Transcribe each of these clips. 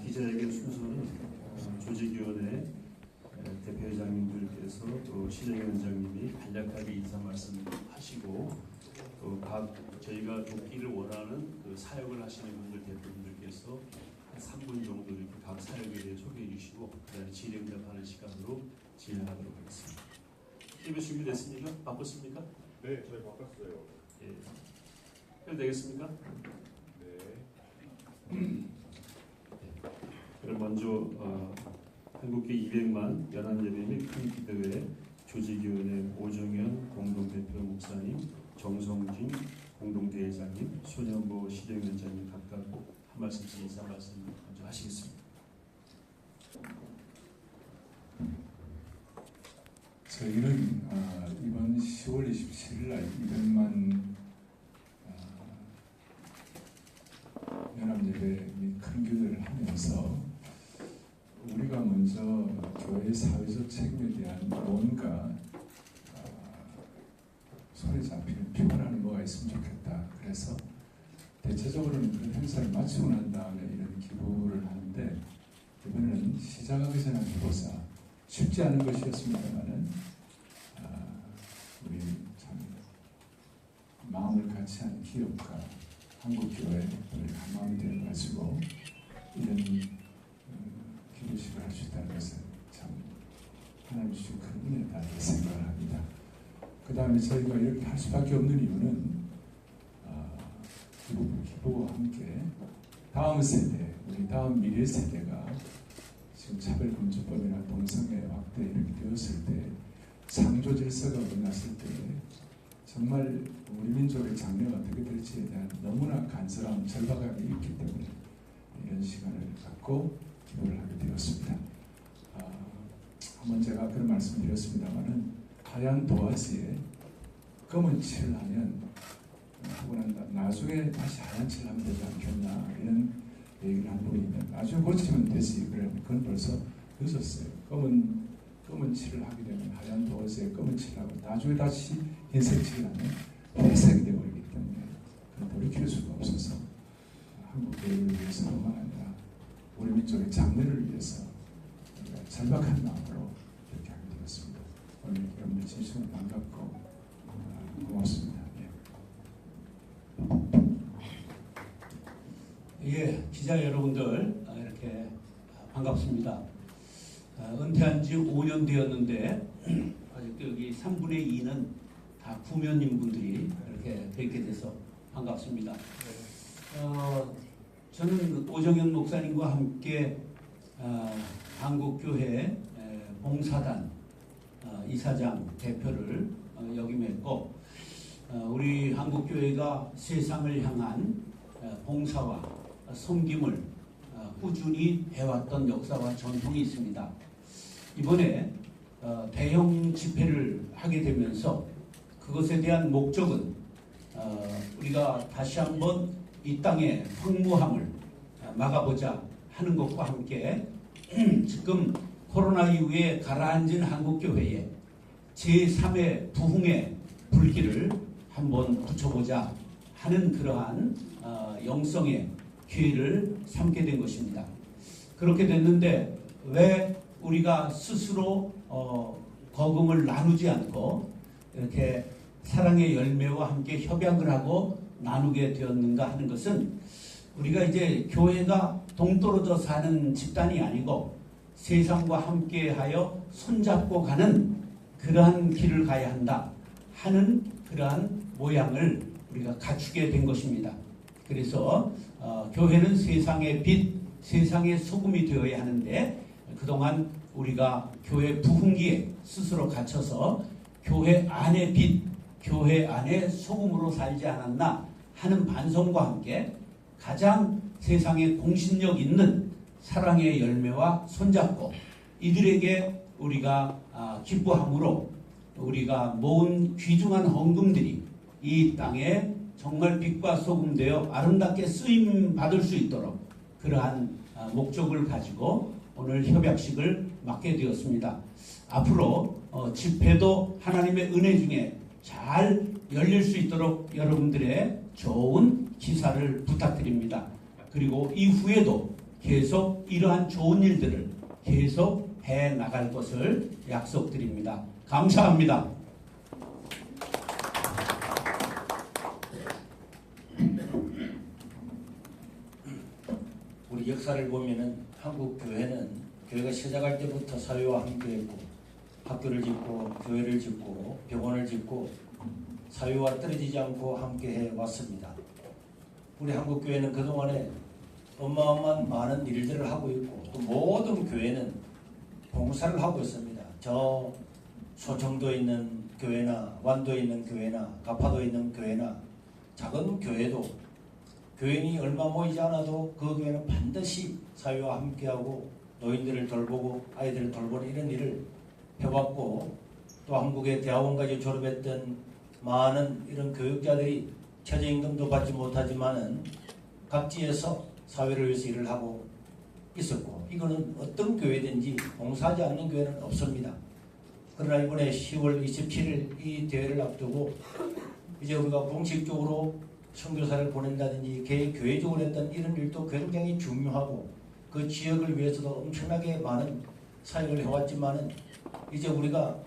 기자회견 순서는 조직위원회 대표회장님들께서 또 시정위원장님이 간략하게 인사 말씀하시고 또 각 저희가 돕기를 원하는 그 사역을 하시는 분들 대표분들께서 한 3분 정도 이렇게 각 사역에 대해 소개해 주시고 그다음에 질의응답하는 시간으로 진행하도록 하겠습니다. 준비 준비됐습니까? 바꿨습니까? 네, 저희 바꿨어요. 예. 그럼 되겠습니까? 네. 그럼 먼저 한국교 200만 연합예배 및 큰기도회 조직위원회 오정현 공동대표 목사님, 정성진 공동대회장님, 손현보 시정위원장님 각각 한 말씀씩 인사 말씀 먼저 하시겠습니다. 저희는 이번 10월 27일 날 200만 연합예배 및 큰교회를 하면서 우리가 먼저 교회 사회적 책임에 대한 뭔가 손에 잡히는 표현하는 뭐가 있으면 좋겠다. 그래서 대체적으로는 그 행사를 마치고 난 다음에 이런 기부를 하는데 이번에는 시작하기 전에 해보자. 쉽지 않은 것이었습니다만은 우리 참 마음을 같이 한 기업가 한국교회 우리 한마음이 되어가지고 이런 기도식을 할 수 있다는 것은 참 하나님 주신 큰 은혜다 이렇게 생각을 합니다. 그 다음에 저희가 이렇게 할 수밖에 없는 이유는 기부와 함께 다음 세대, 우리 다음 미래 세대가 지금 차별금지법이나 동성애 확대 이렇게 되었을 때 창조 질서가 일어났을 때 정말 우리 민족의 장래가 어떻게 될지에 대한 너무나 간절한 절박함이 있기 때문에 이런 시간을 갖고 기도를 하게 되었습니다. 한번 제가 그런 말씀을 드렸습니다만은 하얀 도화지에 검은 칠을 하면 하고 난 나중에 다시 하얀 칠을 하면 되지 않겠나 이런 얘기를 한 분이 있는데 나중에 고치면 되지. 그래, 그건 벌써 늦었어요. 검은 칠을 하게 되면 하얀 도화지에 검은 칠을 하고 나중에 다시 흰색 칠을 하면 회색이 되어버리기 때문에 그걸 돌이킬 수가 없어서 한국 교회를 위해서뿐만 아니라 우리 민족의 장래를 위해서 우리가 절박한 마음으로 이렇게 하게 되었습니다. 오늘 여러분들 진심으로 반갑고 고맙습니다. 예, 기자 여러분들 이렇게 반갑습니다. 은퇴한 지 5년 되었는데 아직도 여기 3분의 2는 다 부모님 분들이 이렇게 뵙게 돼서 반갑습니다. 저는 오정현 목사님과 함께 한국교회 봉사단 이사장 대표를 역임했고 우리 한국교회가 세상을 향한 봉사와 섬김을 꾸준히 해왔던 역사와 전통이 있습니다. 이번에 대형 집회를 하게 되면서 그것에 대한 목적은 우리가 다시 한번 이 땅의 황무함을 막아보자 하는 것과 함께 지금 코로나 이후에 가라앉은 한국교회에 제3의 부흥의 불길을 한번 붙여보자 하는 그러한 영성의 기회를 삼게 된 것입니다. 그렇게 됐는데 왜 우리가 스스로 거금을 나누지 않고 이렇게 사랑의 열매와 함께 협약을 하고 나누게 되었는가 하는 것은 우리가 이제 교회가 동떨어져 사는 집단이 아니고 세상과 함께하여 손잡고 가는 그러한 길을 가야 한다 하는 그러한 모양을 우리가 갖추게 된 것입니다. 그래서 교회는 세상의 빛, 세상의 소금이 되어야 하는데 그동안 우리가 교회 부흥기에 스스로 갇혀서 교회 안의 빛, 교회 안의 소금으로 살지 않았나 하는 반성과 함께 가장 세상에 공신력 있는 사랑의 열매와 손잡고 이들에게 우리가 기뻐함으로 우리가 모은 귀중한 헌금들이 이 땅에 정말 빛과 소금 되어 아름답게 쓰임 받을 수 있도록 그러한 목적을 가지고 오늘 협약식을 맡게 되었습니다. 앞으로 집회도 하나님의 은혜 중에 잘 열릴 수 있도록 여러분들의 좋은 기사를 부탁드립니다. 그리고 이후에도 계속 이러한 좋은 일들을 계속 해 나갈 것을 약속드립니다. 감사합니다. 우리 역사를 보면은 한국 교회는 교회가 시작할 때부터 사회와 함께했고 학교를 짓고 교회를 짓고 병원을 짓고 사회와 떨어지지 않고 함께해 왔습니다. 우리 한국 교회는 그동안에 어마어마한 많은 일들을 하고 있고 또 모든 교회는 봉사를 하고 있습니다. 저 소청도에 있는 교회나 완도에 있는 교회나 가파도에 있는 교회나 작은 교회도 교인이 얼마 모이지 않아도 그 교회는 반드시 사회와 함께하고 노인들을 돌보고 아이들을 돌보는 이런 일을 해왔고 또 한국의 대학원까지 졸업했던 많은 이런 교육자들이 최저임금도 받지 못하지만은 각지에서 사회를 위해서 일을 하고 있었고 이거는 어떤 교회든지 봉사하지 않는 교회는 없습니다. 그러나 이번에 10월 27일 이 대회를 앞두고 이제 우리가 공식적으로 선교사를 보낸다든지 교회적으로 했던 이런 일도 굉장히 중요하고 그 지역을 위해서도 엄청나게 많은 사역을 해왔지만은 이제 우리가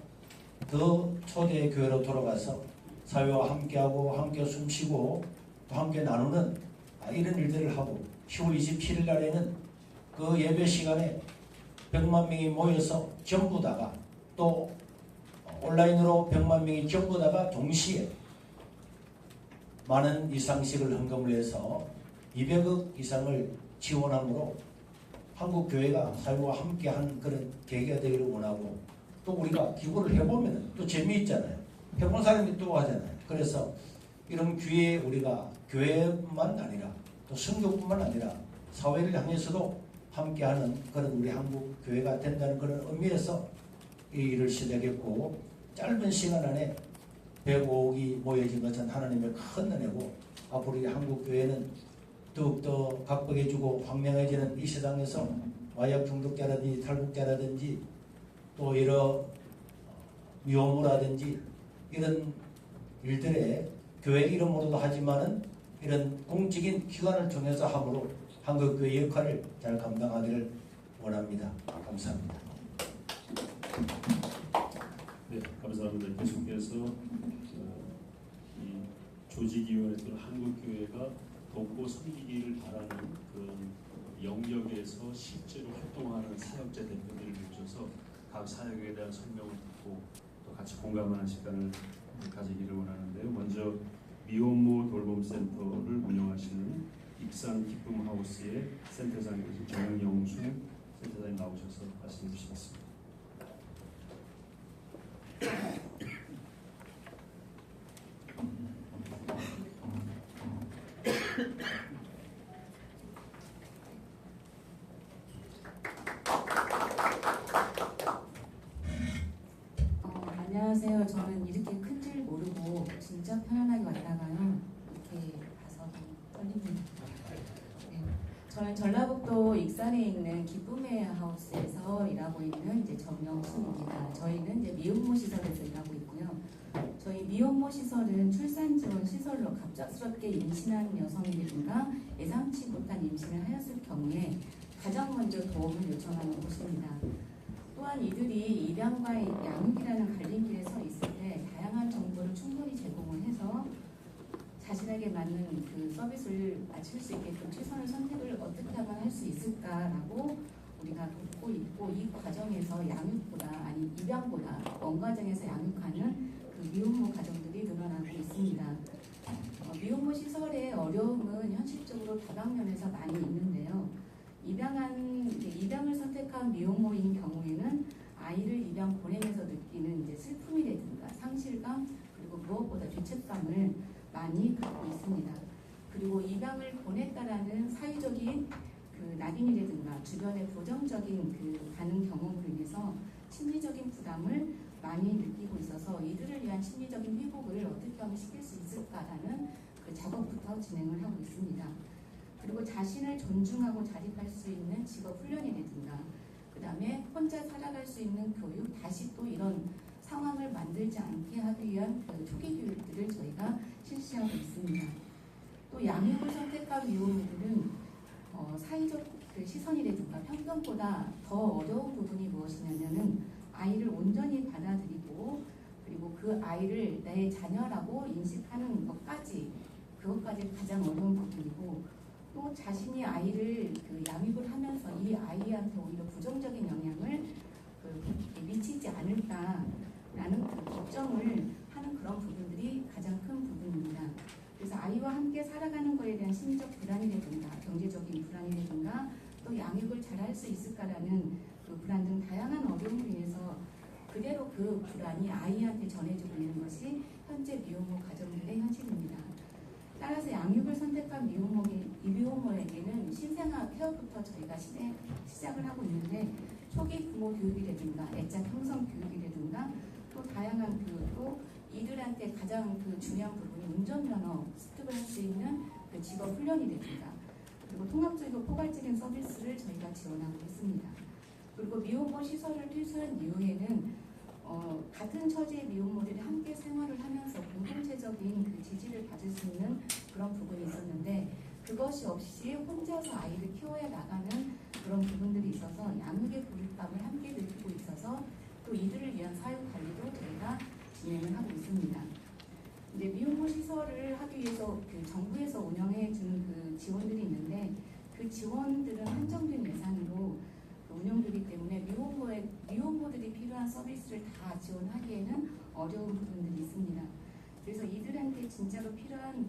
더 초대 교회로 돌아가서 사회와 함께하고 함께 숨쉬고 또 함께 나누는 이런 일들을 하고 10월 27일 날에는 그 예배 시간에 100만 명이 모여서 전부 다가 또 온라인으로 100만 명이 전부 다가 동시에 많은 이상식을 헌금을 해서 200억 이상을 지원함으로 한국 교회가 사회와 함께한 그런 계기가 되기를 원하고 또 우리가 기부를 해보면 또 재미있잖아요. 해본 사람이 또 하잖아요. 그래서 이런 기회에 우리가 교회만 아니라 또 선교뿐만 아니라 사회를 향해서도 함께하는 그런 우리 한국 교회가 된다는 그런 의미에서 이 일을 시작했고 짧은 시간 안에 105억이 모여진 것은 하나님의 큰 은혜고 앞으로 이 한국 교회는 더욱더 각박해지고 황량해지는 이 세상에서 마약 중독자라든지 탈북자라든지 또 여러 미혼모라든지 이런 일들에 교회 이름으로도 하지만은 이런 공적인 기관을 통해서 함으로 한국 교회 역할을 잘 감당하기를 원합니다. 감사합니다. 네, 감사합니다. 계속해서 이 조직위원회 또는 한국교회가 돕고 섬기기를 바라는 그런 영역에서 실제로 활동하는 사역자 대표들을 모셔서 각 사역에 대한 설명을 듣고 또 같이 공감하는 시간을 가지기를 원하는데요. 먼저 미혼모 돌봄센터를 운영하시는 익산 기쁨하우스의 센터장이신 정영수 센터장님 나오셔서 말씀해 주시겠습니다. 안녕하세요. 저는 이렇게 큰 줄 모르고 진짜 편안하게 왔다가요. 이렇게 가서 떨립니다. 네. 저는 전라북도 익산에 있는 기쁨의 하우스에서 일하고 있는 이제 정영순입니다. 저희는 이제 미혼모 시설에서 일하고 있고요. 저희 미혼모 시설은 출산 지원 시설로 갑작스럽게 임신한 여성이라든가 예상치 못한 임신을 하였을 경우에 가장 먼저 도움을 요청하는 곳입니다. 또한 이들이 입양과 양육이라는 갈림길에 서 있을 때 다양한 정보를 충분히 제공을 해서 자신에게 맞는 그 서비스를 맞출 수 있게끔 최선의 선택을 어떻게 하면 할 수 있을까라고 우리가 돕고 있고 이 과정에서 양육보다 아니 입양보다 원가정에서 양육하는 그 미혼모 가정들이 늘어나고 있습니다. 미혼모 시설의 어려움은 현실적으로 다방면에서 많이 있는데요. 입양을 선택한 미혼모인 경우에는 아이를 입양 보내면서 느끼는 이제 슬픔이라든가 상실감 그리고 무엇보다 죄책감을 많이 갖고 있습니다. 그리고 입양을 보냈다라는 사회적인 그 낙인이라든가 주변의 부정적인 그 반응 경험으로 인해서 심리적인 부담을 많이 느끼고 있어서 이들을 위한 심리적인 회복을 어떻게 하면 시킬 수 있을까라는 그 작업부터 진행을 하고 있습니다. 그리고 자신을 존중하고 자립할 수 있는 직업 훈련이라든가 그 다음에 혼자 살아갈 수 있는 교육 다시 또 이런 상황을 만들지 않게 하기 위한 그 초기 교육들을 저희가 실시하고 있습니다. 또 양육을 선택한 미혼모들은 사회적 그 시선이라든가 편견보다 더 어려운 부분이 무엇이냐면은 아이를 온전히 받아들이고 그리고 그 아이를 내 자녀라고 인식하는 것까지 그것까지 가장 어려운 부분이고 또 자신이 아이를 그 양육을 하면서 이 아이한테 오히려 부정적인 영향을 미치지 않을까라는 그 걱정을 하는 그런 부분들이 가장 큰 부분입니다. 그래서 아이와 함께 살아가는 것에 대한 심리적 불안이라든가 경제적인 불안이라든가 또 양육을 잘할 수 있을까라는 그 불안 등 다양한 어려움으로 인해서 그대로 그 불안이 아이한테 전해지고 있는 것이 현재 미혼모 가정들의 현실입니다. 따라서 양육을 선택한 미혼모에게는 신생아 케어부터 저희가 시작을 하고 있는데 초기 부모 교육이라든가 애착 형성 교육이라든가 또 다양한 교육도 이들한테 가장 그 중요한 부분이 운전면허 습득을 할 수 있는 그 직업 훈련이라든가 그리고 통합적이고 포괄적인 서비스를 저희가 지원하고 있습니다. 그리고 미혼모 시설을 퇴소한 이후에는 같은 처지의 미혼모들이 함께 생활을 하면서 공동체적인 그 지지를 받을 수 있는 그런 부분이 있었는데 그것이 없이 혼자서 아이를 키워야 나가는 그런 부분들이 있어서 양육의 고립감을 함께 느끼고 있어서 또 이들을 위한 사육 관리도 저희가 진행을 하고 있습니다. 이제 미혼모 시설을 하기 위해서 그 정부에서 운영해 주는 그 지원들이 있는데 그 지원들은 한정된 예산으로 운영되기 때문에 미혼모들이 필요한 서비스를 다 지원하기에는 어려운 부분들이 있습니다. 그래서 이들한테 진짜로 필요한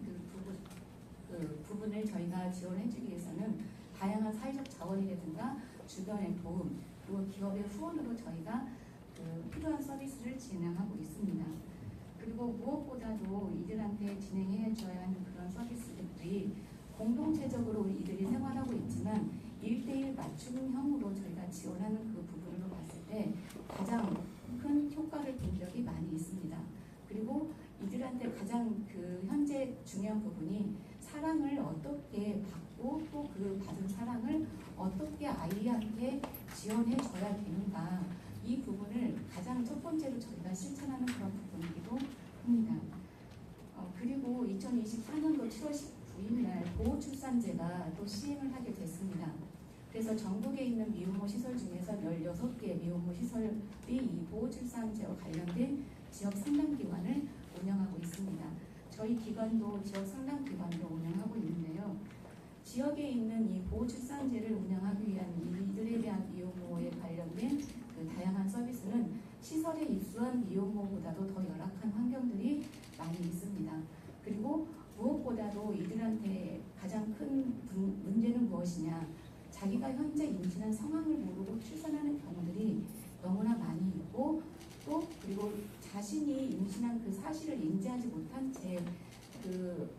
그 부분을 저희가 지원해주기 위해서는 다양한 사회적 자원이라든가 주변의 도움 그리고 기업의 후원으로 저희가 그 필요한 서비스를 진행하고 있습니다. 그리고 무엇보다도 이들한테 진행해줘야 하는 그런 서비스들이 공동체적으로 이들이 생활하고 있지만 1대1 맞춤형으로 저희가 지원하는 그 부분으로 봤을 때 가장 큰 효과를 본 적이 많이 있습니다. 그리고 이들한테 가장 그 현재 중요한 부분이 사랑을 어떻게 받고 또 그 받은 사랑을 어떻게 아이한테 지원해줘야 되는가 이 부분을 가장 첫 번째로 저희가 실천하는 그런 부분이기도 합니다. 그리고 2024년도 7월 19일 날 보호출산제가 또 시행을 하게 됐습니다. 그래서 전국에 있는 미혼모 시설 중에서 16개 미혼모 시설이 이 보호출산제와 관련된 지역 상담기관을 운영하고 있습니다. 저희 기관도 지역 상담기관으로 운영하고 있는데요. 지역에 있는 이 보호출산제를 운영하기 위한 이들에 대한 미혼모에 관련된 그 다양한 서비스는 시설에 입소한 미혼모보다도 더 열악한 환경들이 많이 있습니다. 그리고 무엇보다도 이들한테 가장 큰 문제는 무엇이냐? 자기가 현재 임신한 상황을 모르고 출산하는 경우들이 너무나 많이 있고 또 그리고 자신이 임신한 그 사실을 인지하지 못한 채 그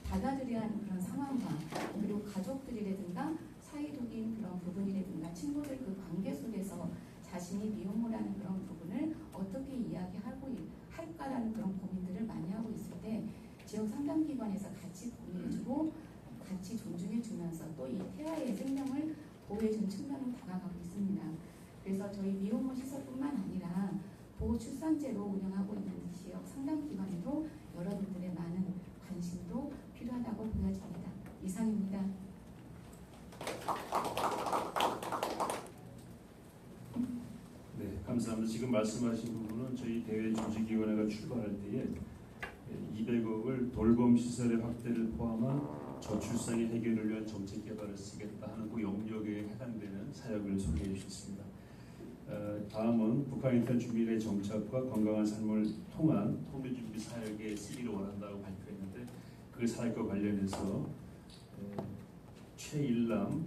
받아들여야 하는 그런 상황과 그리고 가족들이라든가 사이적인 그런 부분이라든가 친구들 그 관계 속에서 자신이 미혼모라는 그런 부분을 어떻게 이야기하고 할까라는 그런 고민들을 많이 하고 있을 때 지역 상담기관에서 같이 고민해주고 같이 존중해주면서 또 이 태아의 생명을 보호해주는 측면을 다가가고 있습니다. 그래서 저희 미혼모 시설뿐만 아니라 보호출산제로 운영하고 있는 지역 상담기관에도 여러분들의 많은 관심도 필요하다고 보여집니다. 이상입니다. 네, 감사합니다. 지금 말씀하신 부분은 저희 대외 조직위원회가 출발할 때에 200억을 돌봄 시설의 확대를 포함한 저출산의 해결을 위한 정책 개발을 쓰겠다 하는 그 영역에 해당되는 사역을 소개해 주셨습니다. 다음은 북한 인턴 주민의 정착과 건강한 삶을 통한 통일 준비 사역에 쓰기를 원한다고 발표했는데 그 사역과 관련해서 최일남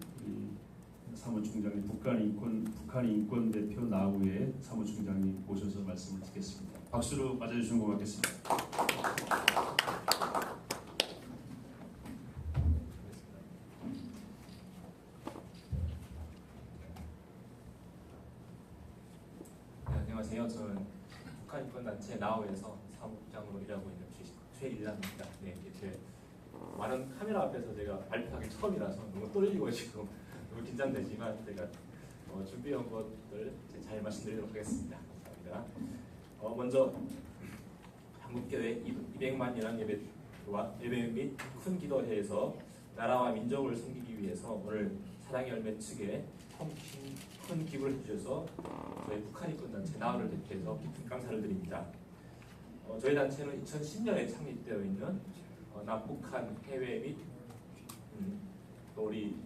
사무총장님, 북한 인권 대표 나우의 사무총장님 모셔서 말씀을 듣겠습니다. 박수로 맞아주시면 고맙겠습니다. 네, 안녕하세요. 저는 북한 인권단체 나우에서 사무국장으로 일하고 있는 최일남입니다. 네, 이렇게 많은 카메라 앞에서 제가 발표하기 처음이라서 너무 떨리고 지금 너무 긴장되지만 제가 준비한 것들 잘 말씀드리도록 하겠습니다. 감사합니다. 먼저 한국교회 200만 예배 및 큰 기도회에서 나라와 민족을 섬기기 위해서 오늘 사랑의 열매 측에 큰 기부를 해주셔서 저희 북한인권 단체 나우를 대표해서 깊은 감사를 드립니다. 저희 단체는 2010년에 창립되어 있는 남북한 해외 및 또 우리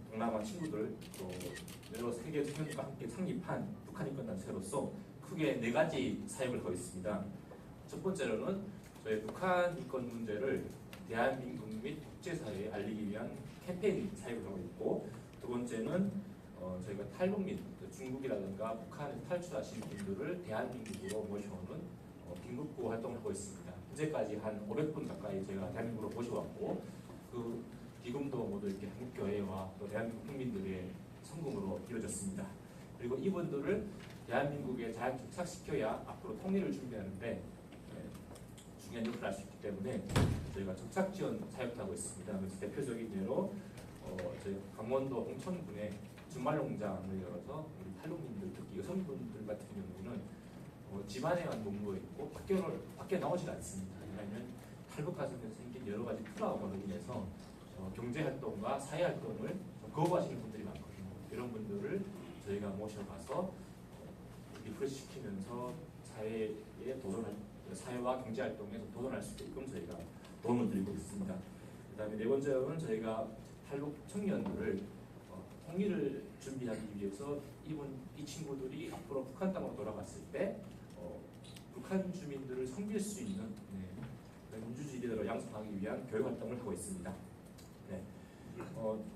동남아 친구들 또 여러 세계 청년들과 함께 창립한 북한인권 단체로서 크게 4가지 사역을 하고 있습니다. 첫 번째로는 저희 북한 인권 문제를 대한민국 및 국제사회에 알리기 위한 캠페인 사역을 하고 있고, 두 번째는 저희가 탈북 및 중국이라든가 북한에서 탈출하신 분들을 대한민국으로 모셔오는 빈국구 활동을 하고 있습니다. 현재까지 한 500분 가까이 저희가 대한민국으로 모셔왔고, 그 기금도 모두 이렇게 한국교회와 또 대한민국 국민들의 성금으로 이루어졌습니다. 그리고 이분들을 대한민국에 잘 정착시켜야 앞으로 통일을 준비하는데 중요한 역할을 할 수 있기 때문에 저희가 정착 지원 사역도 하고 있습니다. 그래서 대표적인 예로 저희 강원도 홍천군에 주말 농장을 열어서 우리 탈북민들, 특히 여성분들 같은 경우는 집안에만 머물러 있고 밖에 나오질 않습니다. 왜냐하면 탈북 과정에서 생긴 여러 가지 트라우마로 인해서 경제 활동과 사회 활동을 거부하시는 분들이 많거든요. 이런 분들을 저희가 모셔가서 리프레시키면서 사회와 경제 활동에 도전할 수 있게끔 저희가 도움을 드리고 있습니다. 그다음에 네 번째로는 저희가 탈북 청년들을 통일을 준비하기 위해서 이 친구들이 앞으로 북한 땅으로 돌아갔을 때 북한 주민들을 섬길 수 있는 민주주의 리더로 양성하기 위한 교육 활동을 하고 있습니다.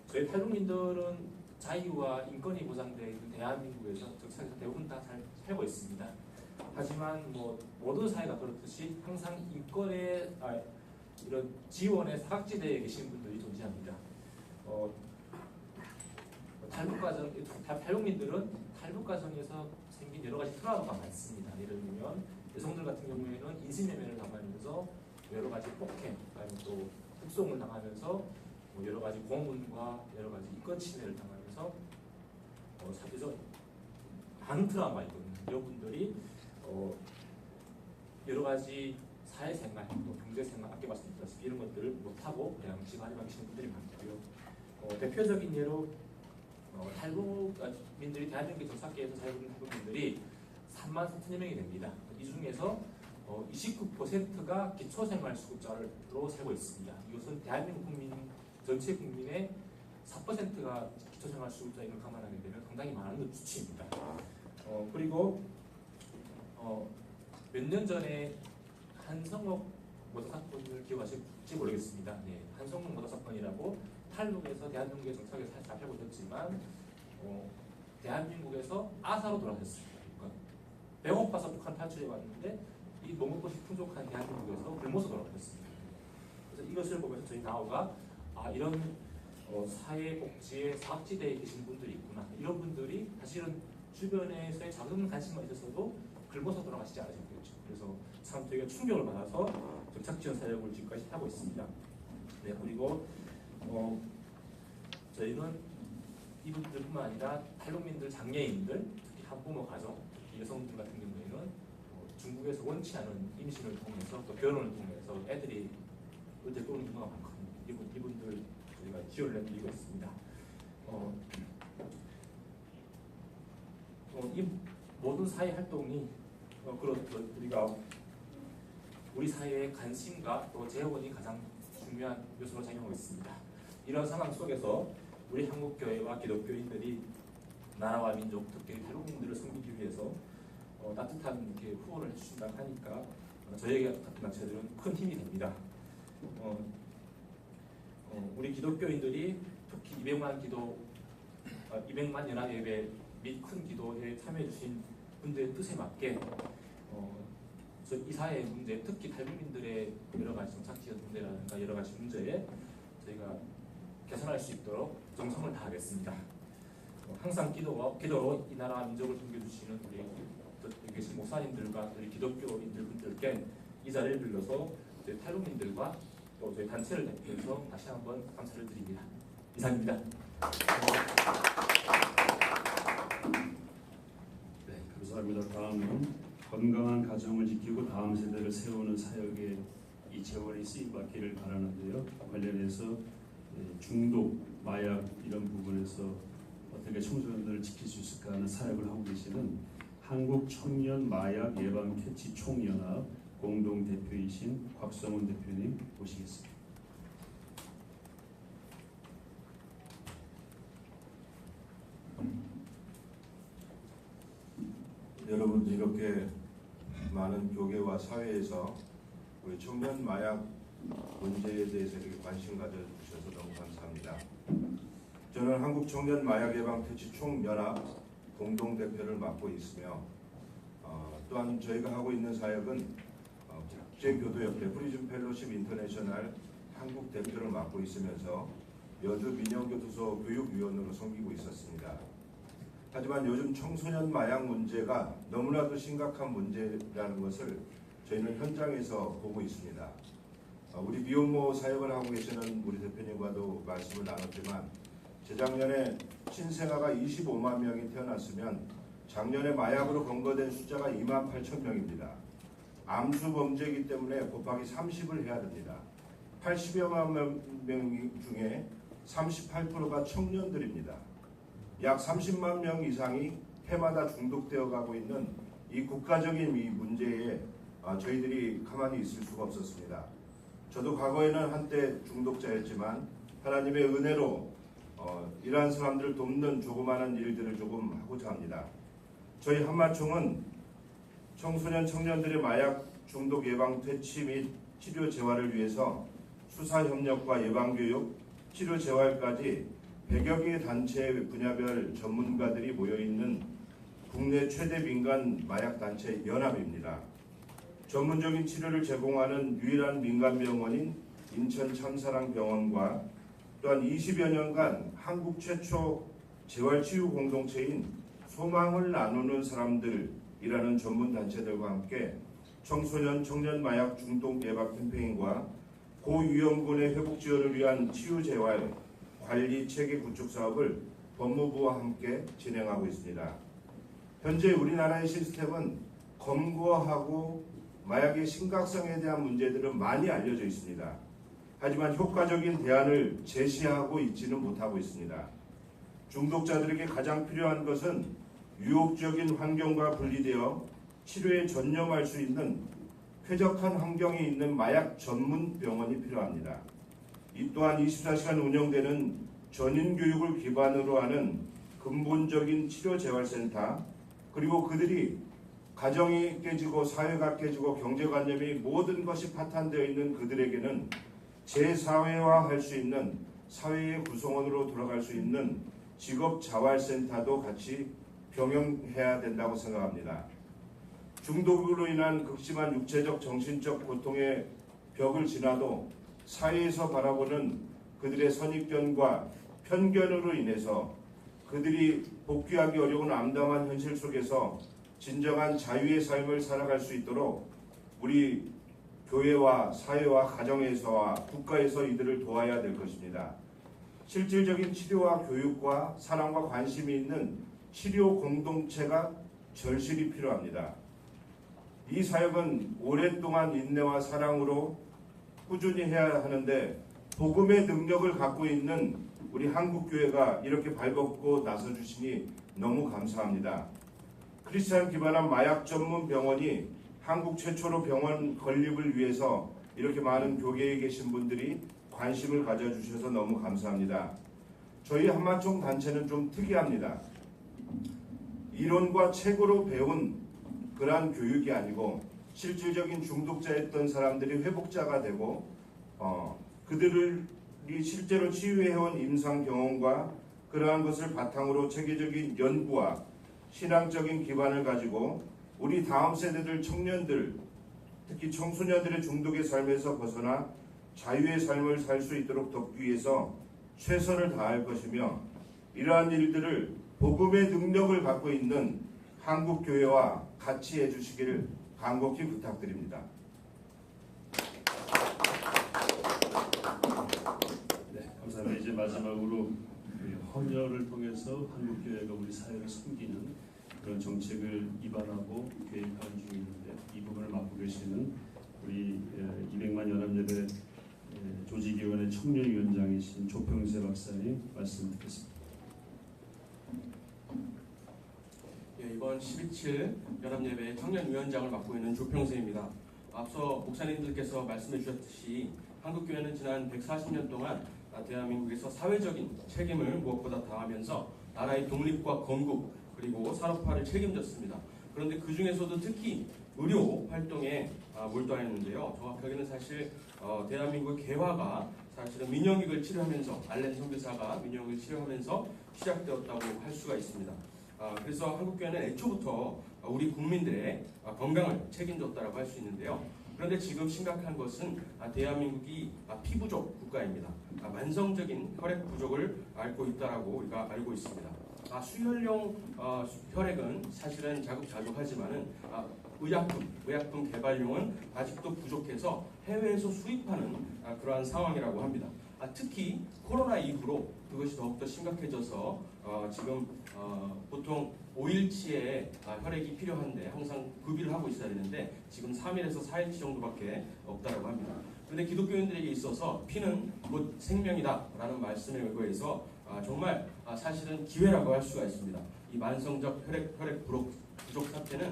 저희 탈북민들은 자유와 인권이 보장되어 있는 대한민국에서 정착해서 대부분 다 잘 살고 있습니다. 하지만 모든 사회가 그렇듯이 항상 인권의 이런 지원의 사각지대에 계신 분들이 존재합니다. 탈북민들은 탈북 과정에서 생긴 여러 가지 트라우마가 많습니다. 예를 들면 여성들 같은 경우에는 인신매매를 당하면서 여러 가지 폭행, 또 북송을 당하면서 여러 가지 고문과 여러 가지 인권 침해를 당하면서 사회적 많은 트라우마가 있거든요. 여러분들이 여러 가지 사회생활, 또 경제생활, 아까 말씀드렸다시피 이런 것들을 못하고 그냥 지방에 계시는 분들이 많고요. 대표적인 예로 탈북민들이 대한민국에 정착해서 살고 있는 탈북민들이 3만 3천여 명이 됩니다. 이 중에서 29%가 기초생활수급자로 살고 있습니다. 이것은 대한민국 국민 전체 국민의 4%가 기초생활수급자인 걸 감안하게 되면 상당히 많은 수치입니다. 그리고 몇 년 전에 한성옥 모사 사건을 기억하실지 모르겠습니다. 한성옥 모사 사건이라고 탈북에서 대한민국에 정착해서 살고 있었지만 대한민국에서 아사로 돌아가셨습니다. 그러니까 배고파서 북한 탈출해 왔는데 이 먹을 것이 부족한 대한민국에서 굶어서 돌아가셨습니다. 그래서 이것을 보면서 저희 나우가 이런 사회복지의 사각지대에 계신 분들이 있구나. 이런 분들이 사실은 주변에서의 작은 관심만 있어서도 굶어서 돌아가시지 않으셨겠죠. 그래서 참 저희가 충격을 받아서 정착지원 사역을 지금까지 하고 있습니다. 그리고 저희는 이분들뿐만 아니라 탈북민들, 장애인들, 특히 한부모 가정, 특히 여성들 같은 경우에는 중국에서 원치 않은 임신을 통해서 또 결혼을 통해서 애들이 데리고 오는 경우가 많거든요. 이분들 저희가 지원을 해드리고 있습니다. 이 모든 사회 활동이 우리가 우리 사회의 관심과 또 재원이 가장 중요한 요소로 작용하고 있습니다. 이런 상황 속에서 우리 한국교회와 기독교인들이 나라와 민족, 특히 탈북민들을 섬기기 위해서 따뜻한 이렇게 후원을 해주신다고 하니까 저희에게 같은 단체들은 큰 힘이 됩니다. 우리 기독교인들이 특히 200만 연합예배 및 큰 기도에 참여해주신 분들의 뜻에 맞게 이 사회의 문제, 특히 탈북민들의 여러 가지 정착지원 문제라든가 여러 가지 문제에 저희가 개선할 수 있도록 정성을 다하겠습니다. 항상 기도로 이 나라와 민족을 섬겨주시는 우리 여기 계신 목사님들과 우리 기독교인들 분들께 이 자리를 빌려서 저희 탈북민들과 또 저희 단체를 대표해서 다시 한번 감사를 드립니다. 이상입니다. 네, 감사합니다. 다음은 건강한 가정을 지키고 다음 세대를 세우는 사역에 이 재원이 쓰임받기를 바라는데요. 관련해서 중독 마약 이런 부분에서 어떻게 청소년들을 지킬 수 있을까 하는 사역을 하고 계시는 한국 청년 마약 예방 퇴치 총연합 공동 대표이신 곽성훈 대표님 모시겠습니다. 여러분, 이렇게 많은 교계와 사회에서 우리 청년 마약 문제에 대해서 이렇게 관심 가져주셔서 너무 감사합니다. 저는 한국 청년 마약 예방 퇴치 총연합 공동 대표를 맡고 있으며 또한 저희가 하고 있는 사역은 국제교도협회 프리즘 펠로십 인터내셔널 한국 대표를 맡고 있으면서 여주 민영교도소 교육위원으로 섬기고 있었습니다. 하지만 요즘 청소년 마약 문제가 너무나도 심각한 문제라는 것을 저희는 현장에서 보고 있습니다. 우리 미혼모 사역을 하고 계시는 우리 대표님과도 말씀을 나눴지만 재작년에 신생아가 25만 명이 태어났으면 작년에 마약으로 검거된 숫자가 2만 8천 명입니다. 암수 범죄이기 때문에 곱하기 30을 해야 됩니다. 80여만 명 중에 38%가 청년들입니다. 약 30만 명 이상이 해마다 중독되어 가고 있는 이 국가적인 이 문제에 저희들이 가만히 있을 수가 없었습니다. 저도 과거에는 한때 중독자였지만 하나님의 은혜로 이러한 사람들을 돕는 조그마한 일들을 조금 하고자 합니다. 저희 한마총은 청소년 청년들의 마약 중독 예방 퇴치 및 치료 재활을 위해서 수사 협력과 예방 교육, 치료 재활까지 100여 개의 단체 분야별 전문가들이 모여있는 국내 최대 민간 마약 단체 연합입니다. 전문적인 치료를 제공하는 유일한 민간 병원인 인천 참사랑병원과 또한 20여 년간 한국 최초 재활치유 공동체인 소망을 나누는 사람들이라는 전문 단체들과 함께 청소년 청년 마약 중독 예방 캠페인과 고위험군의 회복 지원을 위한 치유 재활 관리 체계 구축 사업을 법무부와 함께 진행하고 있습니다. 현재 우리나라의 시스템은 검거하고 마약의 심각성에 대한 문제들은 많이 알려져 있습니다. 하지만 효과적인 대안을 제시하고 있지는 못하고 있습니다. 중독자들에게 가장 필요한 것은 유혹적인 환경과 분리되어 치료에 전념할 수 있는 쾌적한 환경이 있는 마약 전문 병원이 필요합니다. 이 또한 24시간 운영되는 전인교육을 기반으로 하는 근본적인 치료재활센터, 그리고 그들이 가정이 깨지고 사회가 깨지고 경제관념이 모든 것이 파탄되어 있는 그들에게는 재사회화할 수 있는 사회의 구성원으로 돌아갈 수 있는 직업자활센터도 같이 병행해야 된다고 생각합니다. 중독으로 인한 극심한 육체적 정신적 고통의 벽을 지나도 사회에서 바라보는 그들의 선입견과 편견으로 인해서 그들이 복귀하기 어려운 암담한 현실 속에서 진정한 자유의 삶을 살아갈 수 있도록 우리 교회와 사회와 가정에서와 국가에서 이들을 도와야 될 것입니다. 실질적인 치료와 교육과 사랑과 관심이 있는 치료 공동체가 절실히 필요합니다. 이 사역은 오랫동안 인내와 사랑으로 꾸준히 해야 하는데 복음의 능력을 갖고 있는 우리 한국교회가 이렇게 발벗고 나서주시니 너무 감사합니다. 크리스찬 기반한 마약 전문 병원이 한국 최초로 병원 건립을 위해서 이렇게 많은 교계에 계신 분들이 관심을 가져주셔서 너무 감사합니다. 저희 한마총 단체는 좀 특이합니다. 이론과 책으로 배운 그러한 교육이 아니고 실질적인 중독자였던 사람들이 회복자가 되고 그들이 실제로 치유해온 임상 경험과 그러한 것을 바탕으로 체계적인 연구와 신앙적인 기반을 가지고 우리 다음 세대들 청년들, 특히 청소년들의 중독의 삶에서 벗어나 자유의 삶을 살 수 있도록 돕기 위해서 최선을 다할 것이며 이러한 일들을 복음의 능력을 갖고 있는 한국교회와 같이 해주시기를 간곡히 부탁드립니다. 네, 감사합니다. 이제 마지막으로 헌혈을 통해서 한국교회가 우리 사회를 섬기는 그런 정책을 입안하고 계획하는 중에 있는데 이 부분을 맡고 계시는 우리 200만 연합예배 조직위원회 청년위원장이신 조평세 박사님 말씀 듣겠습니다. 예, 이번 12.7 연합예배 청년위원장을 맡고 있는 조평세입니다. 앞서 목사님들께서 말씀해 주셨듯이 한국교회는 지난 140년 동안 대한민국에서 사회적인 책임을 무엇보다 다하면서 나라의 독립과 건국 그리고 산업화를 책임졌습니다. 그런데 그 중에서도 특히 의료 활동에 몰두하였는데요. 정확하게는 사실 대한민국 개화가 사실은 민영익을 치료하면서 알렌 선교사가 민영익을 치료하면서 시작되었다고 할 수가 있습니다. 그래서 한국교회는 애초부터 우리 국민들의 건강을 책임졌다고 할 수 있는데요. 그런데 지금 심각한 것은 대한민국이 피부족 국가입니다. 만성적인 혈액 부족을 앓고 있다라고 우리가 알고 있습니다. 수혈용 혈액은 사실은 자급자족하지만은 의약품 개발용은 아직도 부족해서 해외에서 수입하는 그러한 상황이라고 합니다. 특히 코로나 이후로 그것이 더욱더 심각해져서 지금 보통 5일치의 혈액이 필요한데 항상 구비를 하고 있어야 되는데 지금 3일에서 4일치 정도밖에 없다고 합니다. 그런데 기독교인들에게 있어서 피는 곧 생명이다라는 말씀에 의거해서 정말 사실은 기회라고 할 수가 있습니다. 이 만성적 혈액 부족 사태는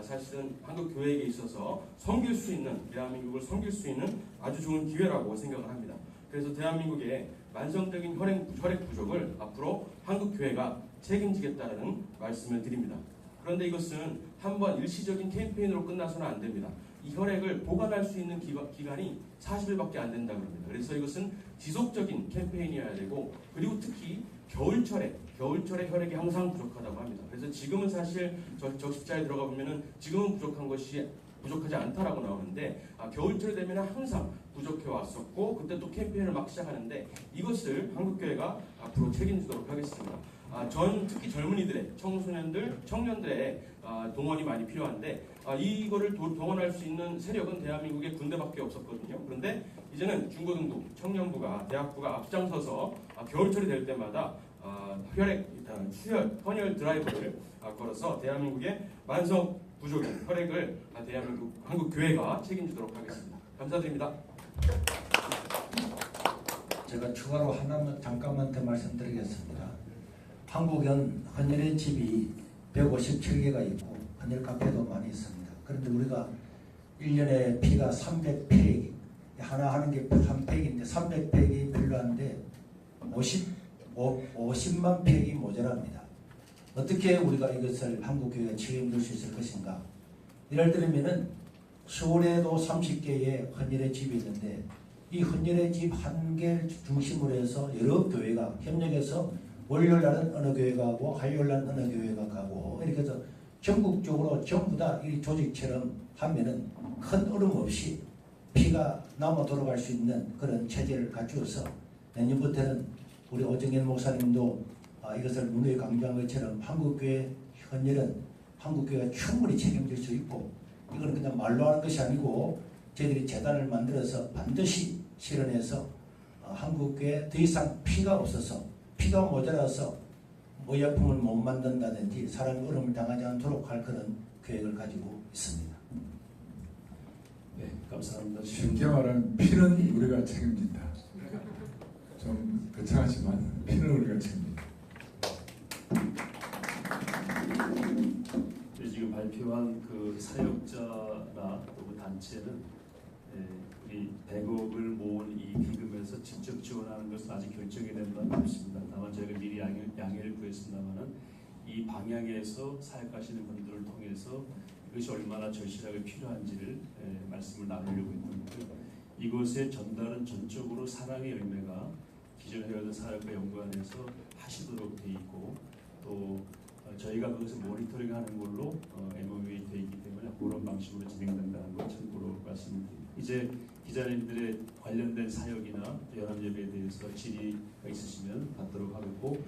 사실은 한국 교회에게 있어서 섬길 수 있는 대한민국을 섬길 수 있는 아주 좋은 기회라고 생각을 합니다. 그래서 대한민국의 만성적인 혈액 부족을 앞으로 한국 교회가 책임지겠다는 말씀을 드립니다. 그런데 이것은 한번 일시적인 캠페인으로 끝나서는 안 됩니다. 이 혈액을 보관할 수 있는 기간이 40일밖에 안 된다고 합니다. 그래서 이것은 지속적인 캠페인이어야 되고 그리고 특히 겨울철에 혈액이 항상 부족하다고 합니다. 그래서 지금은 사실 적십자에 들어가 보면은 지금은 부족하지 않다라고 나오는데 겨울철이 되면 항상 부족해 왔었고 그때 또 캠페인을 막 시작하는데 이것을 한국교회가 앞으로 책임지도록 하겠습니다. 특히 젊은이들의 청년들의 동원이 많이 필요한데 이거를 동원할 수 있는 세력은 대한민국의 군대밖에 없었거든요. 그런데 이제는 중고등부, 청년부가 대학부가 앞장서서 겨울철이 될 때마다 헌혈 드라이브를 걸어서 대한민국의 만성 부족인 혈액을 한국 교회가 책임지도록 하겠습니다. 감사드립니다. 제가 추가로 하나만 잠깐만 더 말씀드리겠습니다. 한국은 헌혈의 집이 157개가 있고 헌혈 카페도 많이 있습니다. 그런데 우리가 1년에 피가 300팩 하나 하는 게 한 팩인데 300팩이 필요한데 50만 팩이 모자랍니다. 어떻게 우리가 이것을 한국교회가 책임질 수 있을 것인가? 예를 들면은 서울에도 30개의 헌혈의 집이 있는데 이 헌혈의 집 한 개 중심으로 해서 여러 교회가 협력해서 월요일날은 어느 교회가 가고 화요일날은 어느 교회가 가고 이렇게 해서 전국적으로 전부 다 이 조직처럼 하면은 큰 어려움 없이 피가 남아 돌아갈 수 있는 그런 체제를 갖추어서 내년부터는 우리 오정현 목사님도 이것을 문의에 강조한 것처럼 한국교회 헌혈은 한국교회가 충분히 책임질 수 있고 이건 그냥 말로 하는 것이 아니고 저희들이 재단을 만들어서 반드시 실현해서 한국교회에 더 이상 피가 없어서 피가 모자라서 의약품을 못 만든다든지 사람이 어려움을 당하지 않도록 할 그런 계획을 가지고 있습니다. 네, 감사합니다. 쉽게 말하면 피는 우리가 책임진다. 좀 거창하지만 피는 우리가 책임진다. 지금 발표한 그 사역자나 또 그 단체는 우리 100억을 모은 이 기금에서 직접 지원하는 것은 아직 결정이 된 바는 없습니다. 다만 저희가 미리 양해를 구했습니다만은 이 방향에서 사역하시는 분들을 통해서 이것이 얼마나 절실하게 필요한지를 말씀을 나누려고 했던 거고요. 이것의 전달은 전적으로 사랑의 열매가 기존 해오던 사역과 연관해서 하시도록 돼 있고 또 저희가 그것을 모니터링하는 걸로 MOU에 돼 있기 때문에 그런 방식으로 진행된다는 걸 참고로 말씀드립니다. 이제 기자님들의 관련된 사역이나 연합예배에 대해서 질의가 있으시면 받도록 하겠고